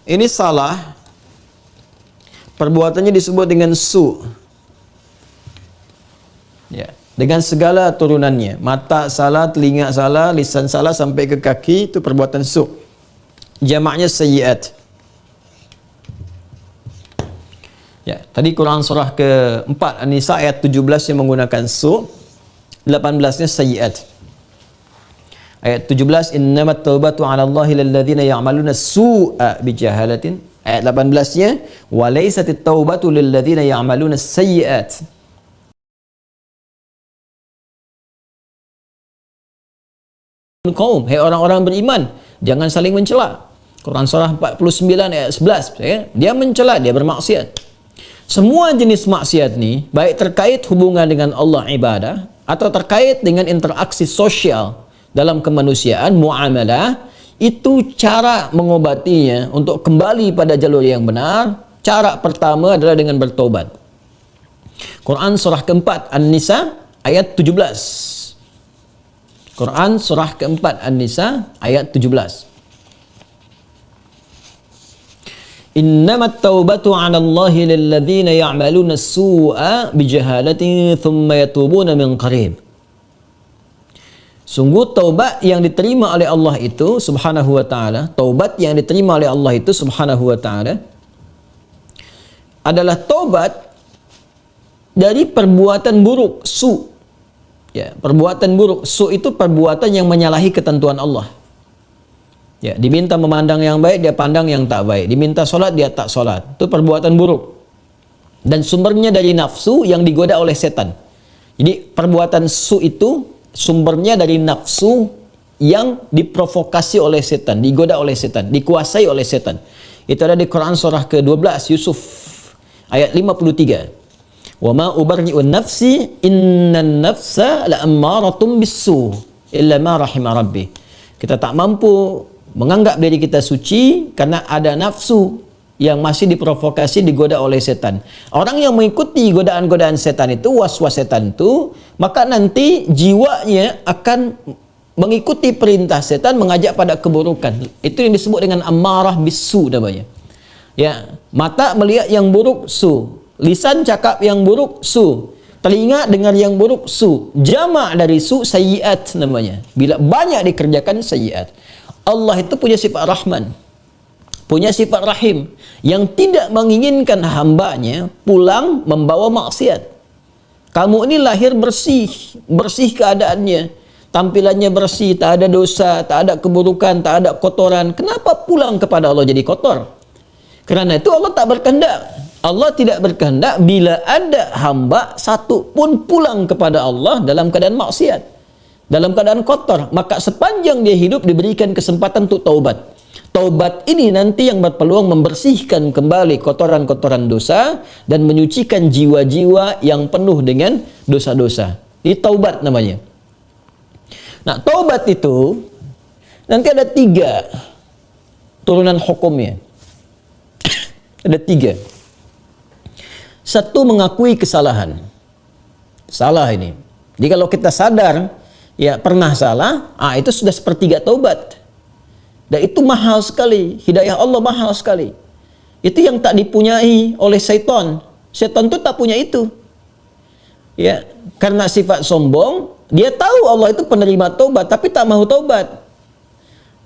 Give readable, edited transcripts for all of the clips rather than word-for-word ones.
Ini salah. Perbuatannya disebut dengan su. Ya, dengan segala turunannya. Mata salah, telinga salah, lisan salah sampai ke kaki, itu perbuatan su. Jamaknya sayyiat. Ya, tadi Quran surah ke-4 An-Nisa ayat 17 yang menggunakan su, 18-nya sayyiat. Ayat 17, innamat taubatu 'ala Allahi lilladzina ya'maluna su'a bijahalatin. Ayat 18-nya, wa laysatit taubatu lilladzina ya'maluna sayyi'at. Kaum, hai orang-orang beriman, jangan saling mencela. Quran surah 49 ayat 11, ya. Dia mencela, dia bermaksiat. Semua jenis maksiat nih, baik terkait hubungan dengan Allah ibadah atau terkait dengan interaksi sosial dalam kemanusiaan, muamalah, itu cara mengobatinya untuk kembali pada jalur yang benar. Cara pertama adalah dengan bertobat. Quran surah keempat An-Nisa ayat 17. Quran surah keempat An-Nisa ayat 17. Innamat taubatu 'ala Allahi lilladzina ya'maluna as-su'a bijahalatin thumma yatubuna min qarib. Sungguh taubat yang diterima oleh Allah itu subhanahu wa ta'ala, taubat yang diterima oleh Allah itu subhanahu wa ta'ala adalah taubat dari perbuatan buruk, su. Ya, perbuatan buruk, su itu perbuatan yang menyalahi ketentuan Allah. Ya, diminta memandang yang baik, dia pandang yang tak baik. Diminta solat, dia tak solat. Itu perbuatan buruk. Dan sumbernya dari nafsu yang digoda oleh setan. Jadi perbuatan su itu sumbernya dari nafsu yang diprovokasi oleh setan, digoda oleh setan, dikuasai oleh setan. Itu ada di Quran surah ke-12 Yusuf ayat 53. Wa ma ubarri'un nafsi innan nafsa la'ammaratun bis-su illa ma rahima rabbi. Kita tak mampu menganggap diri kita suci karena ada nafsu yang masih diprovokasi, digoda oleh setan. Orang yang mengikuti godaan-godaan setan itu, was-was setan itu, maka nanti jiwanya akan mengikuti perintah setan, mengajak pada keburukan. Itu yang disebut dengan ammarah bisu namanya. Ya, mata melihat yang buruk, su. Lisan cakap yang buruk, su. Telinga dengar yang buruk, su. Jamak dari su, sayyiat namanya. Bila banyak dikerjakan, sayyiat. Allah itu punya sifat Rahman, punya sifat Rahim, yang tidak menginginkan hambanya pulang membawa maksiat. Kamu ini lahir bersih, bersih keadaannya, tampilannya bersih, tak ada dosa, tak ada keburukan, tak ada kotoran. Kenapa pulang kepada Allah jadi kotor? Karena itu Allah tak berkehendak. Allah tidak berkehendak bila ada hamba satu pun pulang kepada Allah dalam keadaan maksiat, dalam keadaan kotor. Maka sepanjang dia hidup diberikan kesempatan untuk taubat. Taubat ini nanti yang berpeluang membersihkan kembali kotoran-kotoran dosa dan menyucikan jiwa-jiwa yang penuh dengan dosa-dosa. Ini taubat namanya. Nah, taubat itu nanti ada 3 turunan hukumnya. Ada 3. Satu, mengakui kesalahan. Salah ini. Jadi kalau kita sadar, ya pernah salah, itu sudah sepertiga taubat. Dan itu mahal sekali. Hidayah Allah mahal sekali. Itu yang tak dipunyai oleh syaitan. Syaitan itu tak punya itu. Ya, karena sifat sombong, dia tahu Allah itu penerima taubat, tapi tak mau taubat.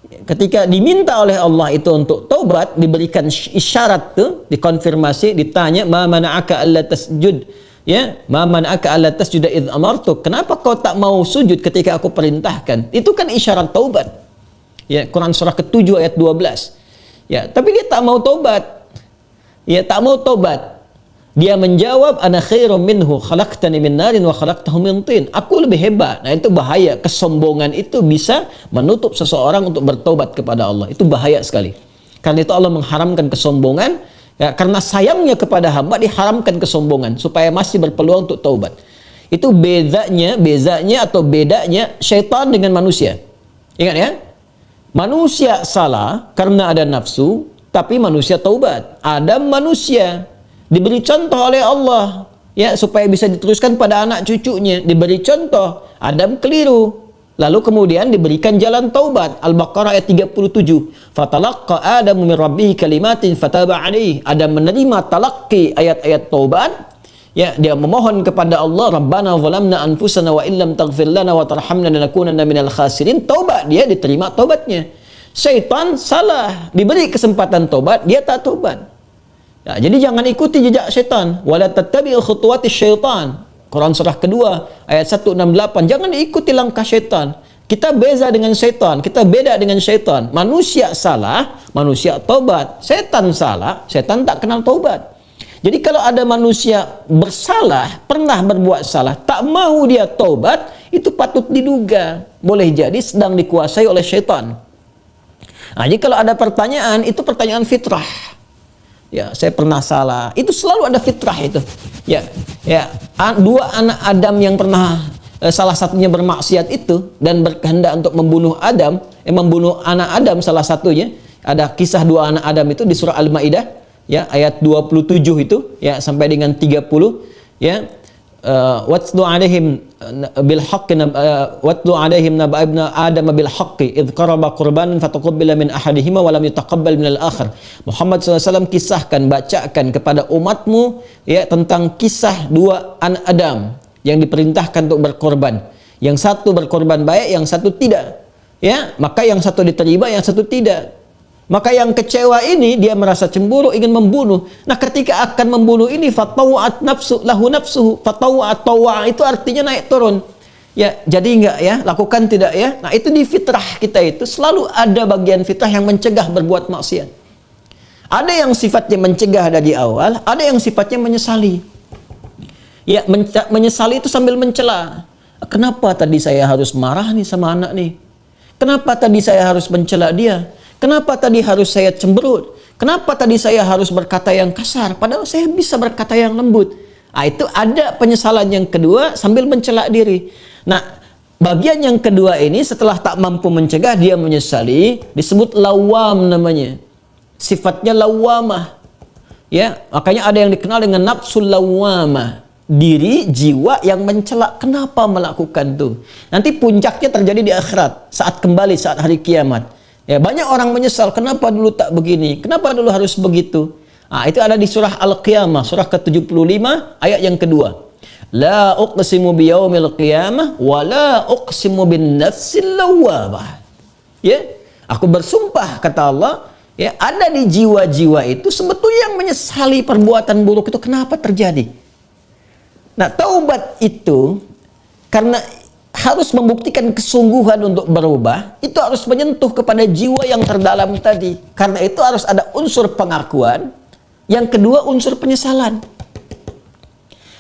Ketika diminta oleh Allah itu untuk taubat, diberikan isyarat tuh, dikonfirmasi, ditanya, ma mana'aka alla tasjud? Ya, ma mana'aka alla tasjuda idh amartuk? Kenapa kau tak mau sujud ketika aku perintahkan? Itu kan isyarat taubat. Ya, Quran surah ke-7 ayat 12. Ya, tapi dia tak mau taubat. Ya, tak mau taubat. Dia menjawab, ana khairum minhu, khalaqtani min narin wa khalaqtahu min tin. Aku lebih hebat. Nah, itu bahaya. Kesombongan itu bisa menutup seseorang untuk bertobat kepada Allah. Itu bahaya sekali. Karena itu Allah mengharamkan kesombongan. Ya, karena sayangnya kepada hamba diharamkan kesombongan supaya masih berpeluang untuk taubat. Itu bedanya syaitan dengan manusia. Ingat ya? Manusia salah karena ada nafsu, tapi manusia taubat. Adam manusia diberi contoh oleh Allah, ya, supaya bisa diteruskan pada anak cucunya. Diberi contoh, Adam keliru, Lalu kemudian diberikan jalan taubat. Al-Baqarah ayat 37. Fatalaqqa Adamu min rabbih kalimatin fataba alaihi. Adam menerima talaqi ayat-ayat taubat. Ya, dia memohon kepada Allah, Rabbana zalamna anfusana wa illam taghfir lana wa tarhamna lanakunanna minal khasirin. Taubat, dia diterima taubatnya. Syaitan salah, diberi kesempatan taubat, dia tak taubat. Ya, jadi jangan ikuti jejak syaitan. Wala tattabi'u khutuwati syaitan. Quran surah kedua ayat 168. Jangan ikuti langkah syaitan. Kita beza dengan syaitan, kita beda dengan syaitan. Manusia salah, manusia taubat. Syaitan salah, syaitan tak kenal taubat. Jadi kalau ada manusia bersalah, pernah berbuat salah, tak mau dia taubat, itu patut diduga boleh jadi sedang dikuasai oleh syaitan. Nah, jadi kalau ada pertanyaan, itu pertanyaan fitrah. Ya, saya pernah salah. Itu selalu ada fitrah itu. Ya, dua anak Adam yang pernah salah satunya bermaksiat itu dan berkehendak untuk membunuh Adam, membunuh anak Adam salah satunya. Ada kisah dua anak Adam itu di surah Al-Maidah, ya, ayat 27 itu, ya, sampai dengan 30, ya. Watlu alaihim bil haqqi watlu alaihim naba ibn adam bil haqqi idh qaraba qurbanan fataqabbala min ahadihima wa lam yutaqabbal min al-akhar. Muhammad SAW kisahkan, bacakan kepada umatmu, ya, tentang kisah dua anak Adam yang diperintahkan untuk berkorban. Yang satu berkorban baik, yang satu tidak. Ya, maka yang satu diterima, yang satu tidak. Maka yang kecewa ini dia merasa cemburu, ingin membunuh. Nah, ketika akan membunuh ini fatawat nafsu lahu nafsuhu. Fatawat tawa itu artinya naik turun. Ya, jadi enggak ya, lakukan tidak ya. Nah, itu di fitrah kita itu selalu ada bagian fitrah yang mencegah berbuat maksiat. Ada yang sifatnya mencegah dari awal, ada yang sifatnya menyesali. Ya, menyesali itu sambil mencela. Kenapa tadi saya harus marah nih sama anak nih? Kenapa tadi saya harus mencela dia? Kenapa tadi harus saya cemberut? Kenapa tadi saya harus berkata yang kasar? Padahal saya bisa berkata yang lembut. Nah, itu ada penyesalan yang kedua sambil mencela diri. Nah, bagian yang kedua ini setelah tak mampu mencegah, dia menyesali, disebut lawam namanya. Sifatnya lawamah. Ya, makanya ada yang dikenal dengan nafsul lawamah. Diri, jiwa yang mencela. Kenapa melakukan itu? Nanti puncaknya terjadi di akhirat, saat kembali, saat hari kiamat. Ya, banyak orang menyesal, kenapa dulu tak begini? Kenapa dulu harus begitu? Nah, itu ada di surah Al-Qiyamah, surah ke-75, ayat yang kedua. La uqsimu biyaumil qiyamah, wa la uqsimu bin nafsil lawwamah. Ya, aku bersumpah, kata Allah, ya, ada di jiwa-jiwa itu sebetulnya yang menyesali perbuatan buruk itu kenapa terjadi. Nah, taubat itu, karena harus membuktikan kesungguhan untuk berubah, itu harus menyentuh kepada jiwa yang terdalam tadi. Karena itu harus ada unsur pengakuan. Yang kedua, unsur penyesalan.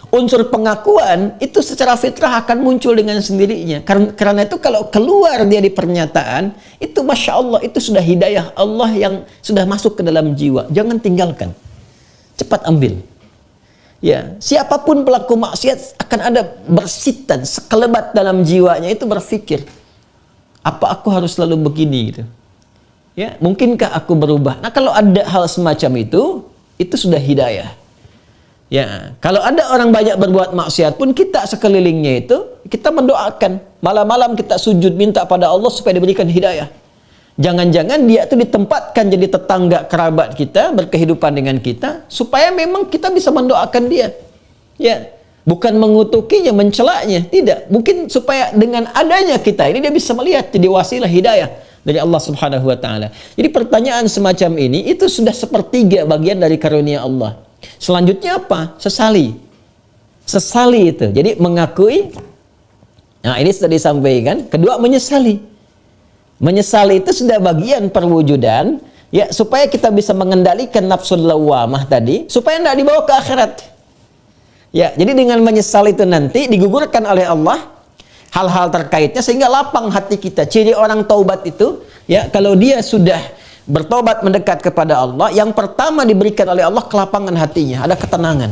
Unsur pengakuan itu secara fitrah akan muncul dengan sendirinya. Karena itu kalau keluar dia di pernyataan, itu Masya Allah, itu sudah hidayah Allah yang sudah masuk ke dalam jiwa. Jangan tinggalkan. Cepat ambil. Ya, siapapun pelaku maksiat akan ada bersitan, sekelebat dalam jiwanya itu berpikir, apa aku harus selalu begini gitu. Ya, mungkinkah aku berubah? Nah, kalau ada hal semacam itu sudah hidayah. Ya, kalau ada orang banyak berbuat maksiat pun kita sekelilingnya itu kita mendoakan, malam-malam kita sujud minta pada Allah supaya diberikan hidayah. Jangan-jangan dia itu ditempatkan jadi tetangga kerabat kita, berkehidupan dengan kita, supaya memang kita bisa mendoakan dia. Ya, bukan mengutukinya, mencelaknya, tidak. Mungkin supaya dengan adanya kita ini dia bisa melihat jadi wasilah hidayah dari Allah Subhanahu wa taala. Jadi pertanyaan semacam ini itu sudah sepertiga bagian dari karunia Allah. Selanjutnya apa? Sesali. Sesali itu. Jadi mengakui. Nah, ini sudah disampaikan. Kedua, menyesali. Menyesali itu sudah bagian perwujudan, ya, supaya kita bisa mengendalikan nafsul lawamah tadi, supaya tidak dibawa ke akhirat. Ya, jadi dengan menyesal itu nanti digugurkan oleh Allah hal-hal terkaitnya sehingga lapang hati kita. Ciri orang taubat itu, ya, kalau dia sudah bertobat mendekat kepada Allah, yang pertama diberikan oleh Allah kelapangan hatinya, ada ketenangan.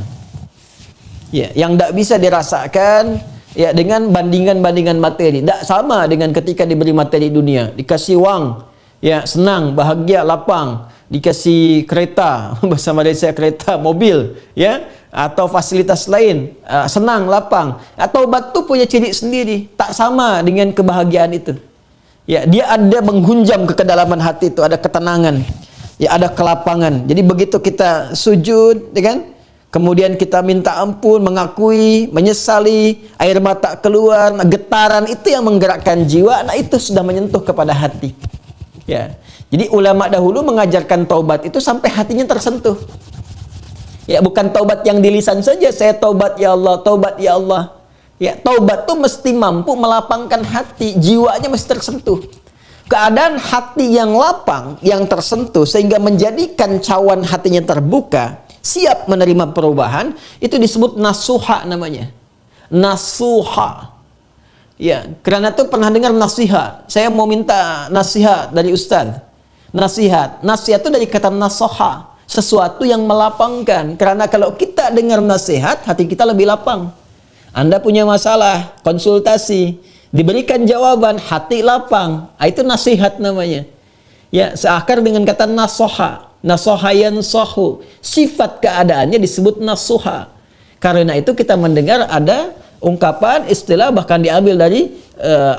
Ya, yang tidak bisa dirasakan ya dengan bandingan-bandingan materi. Tidak sama dengan ketika diberi materi dunia. Dikasih uang, ya, senang, bahagia, lapang. Dikasih kereta, bahasa Malaysia kereta, mobil, ya, atau fasilitas lain, senang, lapang. Taubat itu punya ciri sendiri, tak sama dengan kebahagiaan itu. Ya, dia ada menghunjam ke kedalaman hati itu, ada ketenangan, ya ada kelapangan. Jadi begitu kita sujud, ya kan? Kemudian kita minta ampun, mengakui, menyesali, air mata keluar, getaran itu yang menggerakkan jiwa. Nah, itu sudah menyentuh kepada hati. Ya. Jadi ulama dahulu mengajarkan taubat itu sampai hatinya tersentuh. Ya, bukan taubat yang di lisan saja, saya taubat ya Allah, taubat ya Allah. Ya, taubat tuh mesti mampu melapangkan hati, jiwanya mesti tersentuh. Keadaan hati yang lapang, yang tersentuh sehingga menjadikan cawan hatinya terbuka, siap menerima perubahan, itu disebut nasuha namanya. Nasuha. Ya, karena itu pernah dengar nasihat. Saya mau minta nasihat dari ustaz. Nasihat itu dari kata nasoha. Sesuatu yang melapangkan. Karena kalau kita dengar nasihat, hati kita lebih lapang. Anda punya masalah, konsultasi, diberikan jawaban, hati lapang. Itu nasihat namanya. Ya, seakar dengan kata nasoha. Nasoha yansohu. Sifat keadaannya disebut nasuha. Karena itu kita mendengar ada ungkapan, istilah, bahkan diambil dari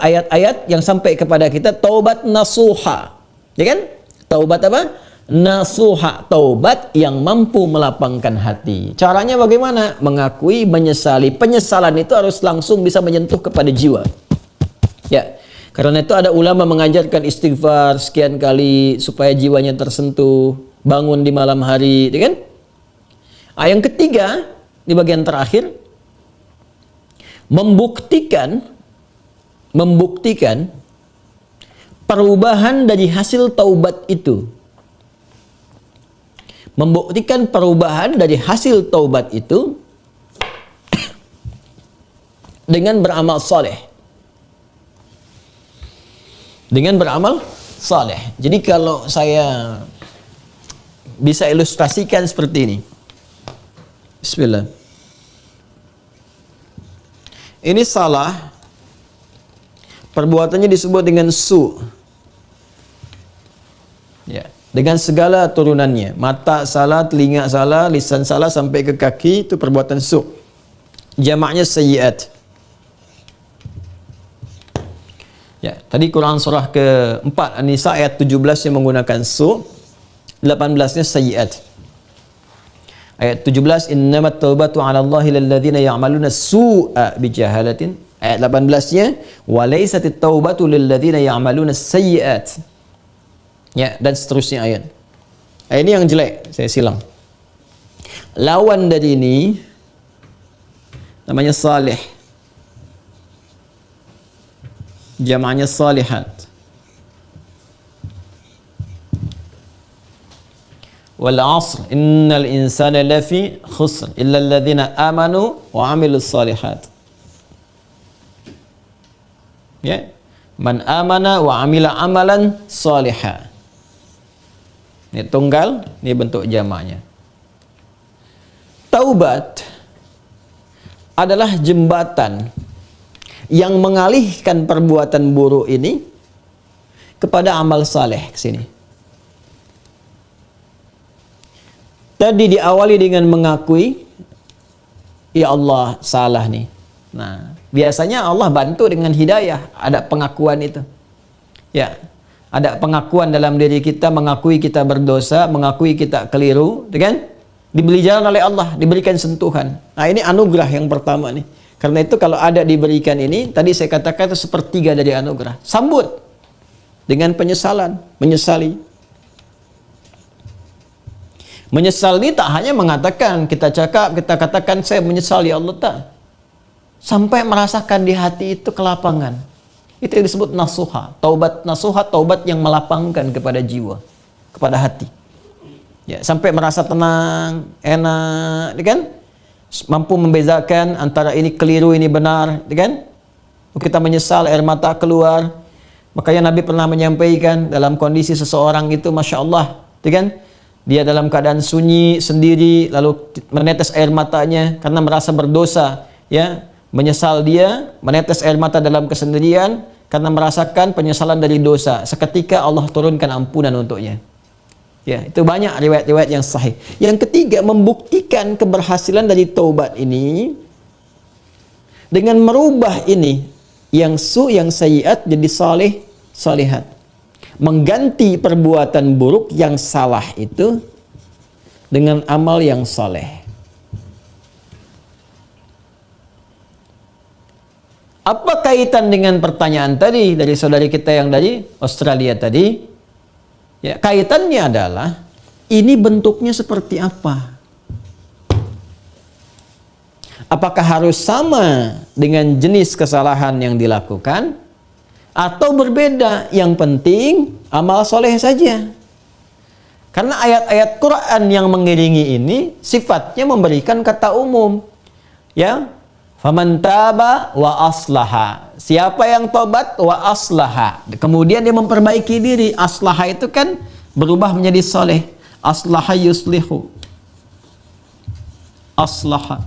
ayat-ayat yang sampai kepada kita, taubat nasuha. Ya kan? Taubat apa? Nasuha, taubat yang mampu melapangkan hati. Caranya bagaimana? Mengakui, menyesali. Penyesalan itu harus langsung bisa menyentuh kepada jiwa. Ya, karena itu ada ulama mengajarkan istighfar sekian kali supaya jiwanya tersentuh, bangun di malam hari, ya kan? Yang ketiga, di bagian terakhir, membuktikan perubahan dari hasil taubat itu. Membuktikan perubahan dari hasil taubat itu dengan beramal saleh. Dengan beramal saleh. Jadi kalau saya bisa ilustrasikan seperti ini. Bismillah. Ini salah. Perbuatannya disebut dengan su. Ya. Dengan segala turunannya, mata salah, telinga salah, lisan salah sampai ke kaki, itu perbuatan su. Jamaknya sayyiat. Ya, tadi Quran surah ke-4 An-Nisa ayat 17 yang menggunakan su, 18-nya sayyiat. Ayat 17, innamat taubatu 'ala Allahi lilladzina ya'maluna su'a bijahalatin. Ayat 18-nya, wa laysatit taubatu lilladzina ya'maluna sayyiat. Ya, dan seterusnya ayat. Ini yang jelek, saya silang. Lawan dari ini namanya salih. Jamaknya salihat. Wal 'asr innal insana lafi khusr illa alladhina amanu wa 'amilus salihat. Ya. Man amana wa 'amila amalan salihah. Ini tunggal, ini bentuk jamaknya. Taubat adalah jembatan yang mengalihkan perbuatan buruk ini kepada amal saleh ke sini. Tadi diawali dengan mengakui, ya Allah salah nih. Nah, biasanya Allah bantu dengan hidayah, ada pengakuan itu. Ya. Ada pengakuan dalam diri kita, mengakui kita berdosa, mengakui kita keliru, kan? Diberi jalan oleh Allah, diberikan sentuhan. Nah, ini anugerah yang pertama nih. Karena itu kalau ada diberikan ini, tadi saya katakan itu sepertiga dari anugerah. Sambut dengan penyesalan, menyesali. Menyesal ini tak hanya mengatakan, kita katakan saya menyesal ya Allah, tak. Sampai merasakan di hati itu kelapangan. Itu yang disebut nasuha. Taubat nasuha, taubat yang melapangkan kepada jiwa, kepada hati. Ya, sampai merasa tenang, enak, kan? Mampu membezakan antara ini keliru, ini benar, kan? Kita menyesal, air mata keluar. Makanya Nabi pernah menyampaikan dalam kondisi seseorang itu, Masya Allah, kan? Dia dalam keadaan sunyi, sendiri, lalu menetes air matanya karena merasa berdosa, ya. Menyesal dia, menetes air mata dalam kesendirian karena merasakan penyesalan dari dosa. Seketika Allah turunkan ampunan untuknya. Ya, itu banyak riwayat-riwayat yang sahih. Yang ketiga, membuktikan keberhasilan dari taubat ini dengan merubah ini yang yang sayyiat jadi salihat. Mengganti perbuatan buruk yang salah itu dengan amal yang saleh. Apa kaitan dengan pertanyaan tadi dari saudari kita yang dari Australia tadi? Ya, kaitannya adalah ini bentuknya seperti apa? Apakah harus sama dengan jenis kesalahan yang dilakukan atau berbeda? Yang penting amal soleh saja. Karena ayat-ayat Quran yang mengiringi ini sifatnya memberikan kata umum. Ya, faman taba wa aslaha. Siapa yang tobat wa aslaha. Kemudian dia memperbaiki diri. Aslaha itu kan berubah menjadi soleh. Aslaha yuslihu. Aslaha.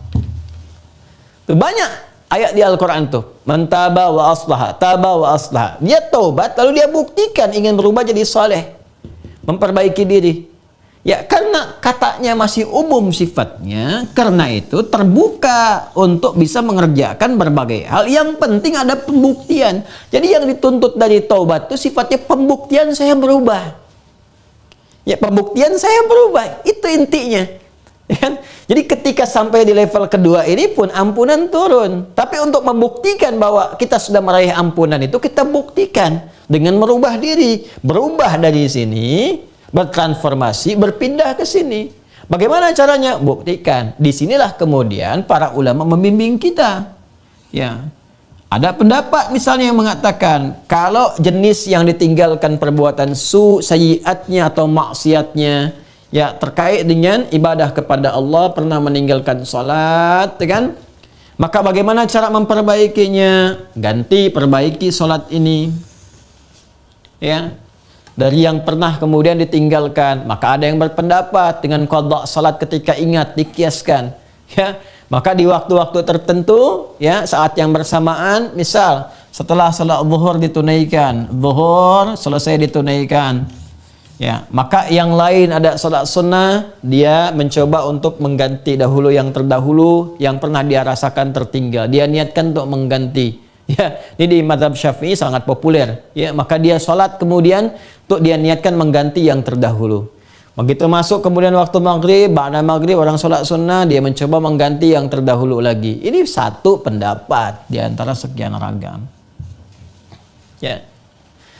Tuh, banyak ayat di Al-Quran tuh. Man taba wa aslaha. Taba wa aslaha. Dia tobat lalu dia buktikan ingin berubah jadi soleh. Memperbaiki diri. Ya, karena katanya masih umum sifatnya, karena itu terbuka untuk bisa mengerjakan berbagai hal. Yang penting ada pembuktian. Jadi yang dituntut dari taubat itu sifatnya pembuktian saya berubah. Ya, pembuktian saya berubah. Itu intinya. Ya, jadi ketika sampai di level kedua ini pun ampunan turun. Tapi untuk membuktikan bahwa kita sudah meraih ampunan itu, kita buktikan dengan merubah diri. Berubah dari sini, bertransformasi, berpindah ke sini. Bagaimana caranya? Buktikan. Disinilah kemudian para ulama membimbing kita. Ya, ada pendapat misalnya yang mengatakan kalau jenis yang ditinggalkan perbuatan sayyiatnya atau maksiatnya, ya terkait dengan ibadah kepada Allah, pernah meninggalkan salat, kan? Maka bagaimana cara memperbaikinya? Ganti, perbaiki salat ini. Ya. Dari yang pernah kemudian ditinggalkan, maka ada yang berpendapat dengan qadha salat ketika ingat dikiaskan, ya. Maka di waktu-waktu tertentu, ya, saat yang bersamaan, misal setelah salat zuhur ditunaikan, zuhur selesai ditunaikan, ya, maka yang lain ada salat sunnah, dia mencoba untuk mengganti dahulu yang terdahulu yang pernah dia rasakan tertinggal, dia niatkan untuk mengganti. Ya, ini di mazhab Syafi'i sangat populer. Ya, maka dia sholat kemudian untuk dia niatkan mengganti yang terdahulu. Begitu masuk kemudian waktu maghrib, ba'da maghrib orang sholat sunnah, dia mencoba mengganti yang terdahulu lagi. Ini satu pendapat di antara sekian ragam. Ya,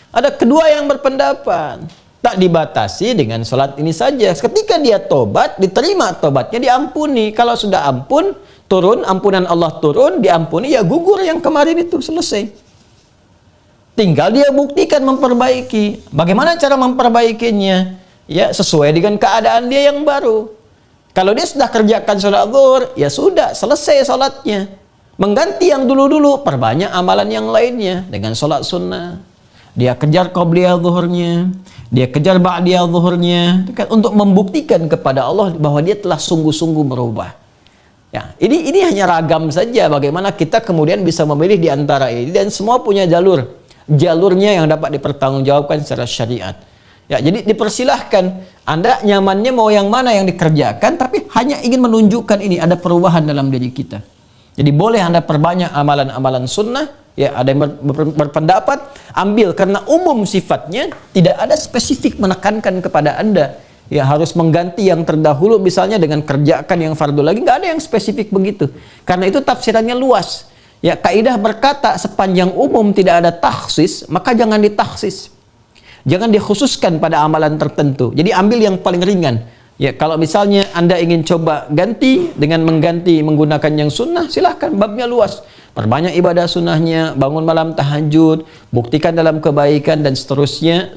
ada kedua yang berpendapat tak dibatasi dengan sholat ini saja. Ketika dia tobat, diterima tobatnya, diampuni. Kalau sudah ampun, turun, ampunan Allah turun, diampuni, ya gugur yang kemarin itu, selesai. Tinggal dia buktikan memperbaiki. Bagaimana cara memperbaikinya? Ya, sesuai dengan keadaan dia yang baru. Kalau dia sudah kerjakan sholat zuhur, ya sudah, selesai sholatnya. Mengganti yang dulu-dulu, perbanyak amalan yang lainnya dengan sholat sunnah. Dia kejar qobliyah zuhurnya, dia kejar ba'diyah zuhurnya, untuk membuktikan kepada Allah bahwa dia telah sungguh-sungguh berubah. Ya, ini hanya ragam saja bagaimana kita kemudian bisa memilih di antara ini, dan semua punya jalurnya yang dapat dipertanggungjawabkan secara syariat. Ya, jadi dipersilahkan Anda nyamannya mau yang mana yang dikerjakan, tapi hanya ingin menunjukkan ini ada perubahan dalam diri kita. Jadi boleh Anda perbanyak amalan-amalan sunnah. Ya, ada yang berpendapat ambil karena umum sifatnya, tidak ada spesifik menekankan kepada Anda. Ya, harus mengganti yang terdahulu misalnya dengan kerjakan yang fardu lagi, nggak ada yang spesifik begitu. Karena itu tafsirannya luas. Ya, kaidah berkata sepanjang umum tidak ada takhsis, maka jangan ditakhsis. Jangan dikhususkan pada amalan tertentu. Jadi ambil yang paling ringan. Ya, kalau misalnya Anda ingin coba ganti dengan mengganti menggunakan yang sunnah, silahkan, babnya luas. Perbanyak ibadah sunnahnya, bangun malam tahajud, buktikan dalam kebaikan, dan seterusnya.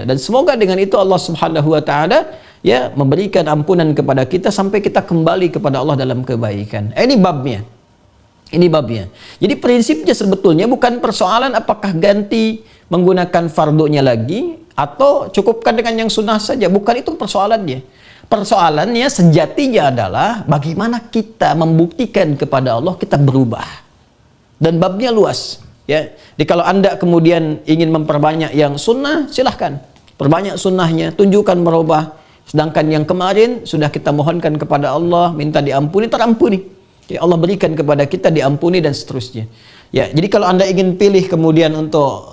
Dan semoga dengan itu Allah Subhanahu wa taala ya memberikan ampunan kepada kita sampai kita kembali kepada Allah dalam kebaikan. Ini babnya. Jadi prinsipnya sebetulnya bukan persoalan apakah ganti menggunakan fardunya lagi atau cukupkan dengan yang sunnah saja. Bukan itu persoalannya. Persoalannya sejatinya adalah bagaimana kita membuktikan kepada Allah kita berubah. Dan babnya luas. Ya. Jadi kalau Anda kemudian ingin memperbanyak yang sunnah, silahkan. Perbanyak sunnahnya, tunjukkan merubah. Sedangkan yang kemarin sudah kita mohonkan kepada Allah, minta diampuni, terampuni. Ya, Allah berikan kepada kita diampuni dan seterusnya. Ya, jadi kalau Anda ingin pilih kemudian untuk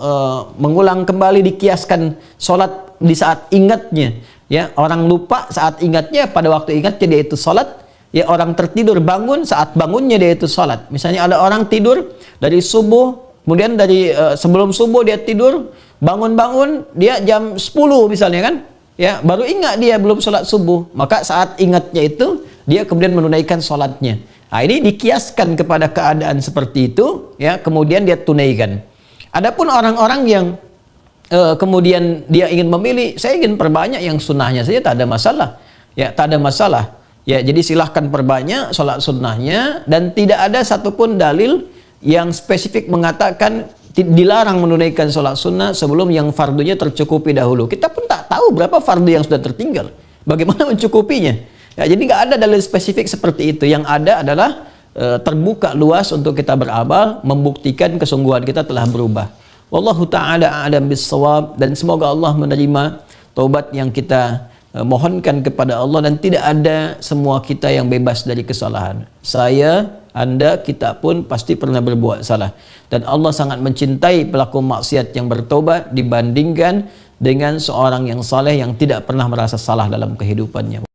mengulang kembali, dikiaskan sholat di saat ingatnya. Ya, orang lupa saat ingatnya, pada waktu ingatnya dia itu sholat. Ya, orang tertidur bangun saat bangunnya dia itu sholat. Misalnya ada orang tidur dari subuh, kemudian dari sebelum subuh dia tidur, bangun-bangun dia jam 10 misalnya kan. Ya, baru ingat dia belum sholat subuh. Maka saat ingatnya itu dia kemudian menunaikan sholatnya. Nah, ini dikiaskan kepada keadaan seperti itu, ya, kemudian dia tunaikan. Adapun orang-orang yang kemudian dia ingin memilih, saya ingin perbanyak yang sunnahnya saja, tak ada masalah. Ya, tak ada masalah. Ya, jadi silahkan perbanyak sholat sunnahnya, dan tidak ada satupun dalil yang spesifik mengatakan dilarang menunaikan sholat sunnah sebelum yang fardunya tercukupi dahulu. Kita pun tak tahu berapa fardu yang sudah tertinggal. Bagaimana mencukupinya? Ya, jadi nggak ada dalil spesifik seperti itu. Yang ada adalah terbuka luas untuk kita beramal, membuktikan kesungguhan kita telah berubah. Wallahu ta'ala a'lam bis-shawab, dan semoga Allah menerima taubat yang kita mohonkan kepada Allah, dan tidak ada semua kita yang bebas dari kesalahan. Saya, Anda, kita pun pasti pernah berbuat salah, dan Allah sangat mencintai pelaku maksiat yang bertobat dibandingkan dengan seorang yang saleh yang tidak pernah merasa salah dalam kehidupannya.